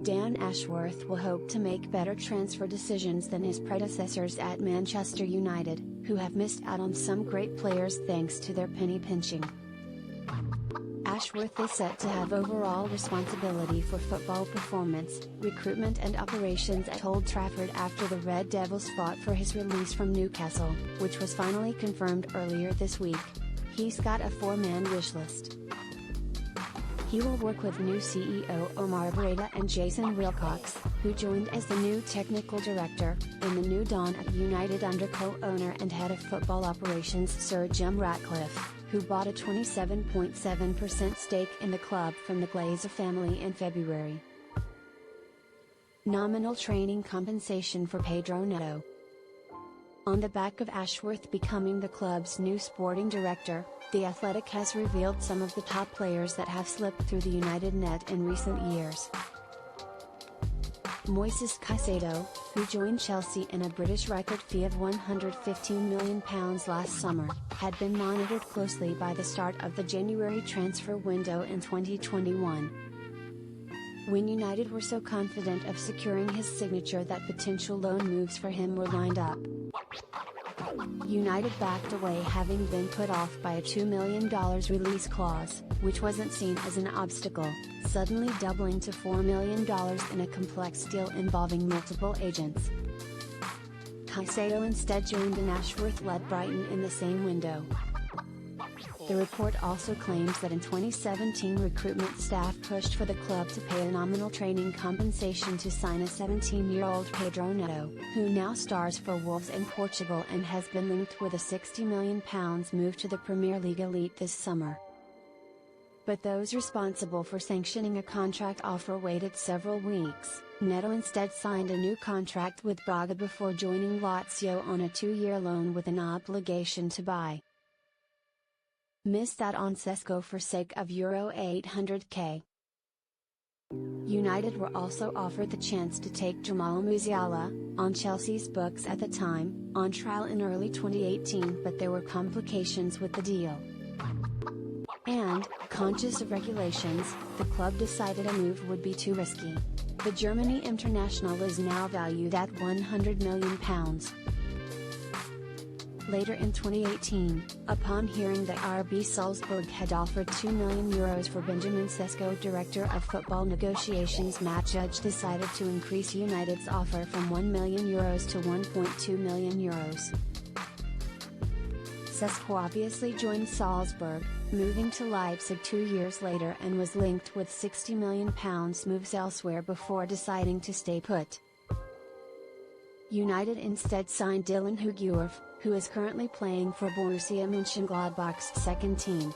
Dan Ashworth will hope to make better transfer decisions than his predecessors at Manchester United, who have missed out on some great players thanks to their penny pinching. Ashworth is set to have overall responsibility for football performance, recruitment and operations at Old Trafford after the Red Devils fought for his release from Newcastle, which was finally confirmed earlier this week. He's got a 4-man wish list. He will work with new CEO Omar Beretta and Jason Wilcox, who joined as the new technical director, in the new dawn at United under co-owner and head of football operations Sir Jim Ratcliffe, who bought a 27.7% stake in the club from the Glazer family in February. Nominal training compensation for Pedro Neto. On the back of Ashworth becoming the club's new sporting director, The Athletic has revealed some of the top players that have slipped through the United net in recent years. Moises Caicedo, who joined Chelsea in a British record fee of £115 million last summer, had been monitored closely by the start of the January transfer window in 2021. When United were so confident of securing his signature that potential loan moves for him were lined up. United backed away, having been put off by a $2 million release clause, which wasn't seen as an obstacle, suddenly doubling to $4 million in a complex deal involving multiple agents. Caicedo instead joined an Ashworth-led Brighton in the same window. The report also claims that in 2017 recruitment staff pushed for the club to pay a nominal training compensation to sign a 17-year-old Pedro Neto, who now stars for Wolves in Portugal and has been linked with a £60 million move to the Premier League elite this summer. But those responsible for sanctioning a contract offer waited several weeks. Neto instead signed a new contract with Braga before joining Lazio on a 2-year loan with an obligation to buy. Missed out on Sesko for sake of Euro 800k. United were also offered the chance to take Jamal Musiala, on Chelsea's books at the time, on trial in early 2018, but there were complications with the deal. And, conscious of regulations, the club decided a move would be too risky. The Germany international is now valued at £100 million. Later in 2018, upon hearing that RB Salzburg had offered €2 million for Benjamin Sesko, director of football negotiations, Matt Judge decided to increase United's offer from €1 million to €1.2 million. Sesko obviously joined Salzburg, moving to Leipzig 2 years later, and was linked with £60 million moves elsewhere before deciding to stay put. United instead signed Dylan Huijorf, who is currently playing for Borussia Mönchengladbach's second team.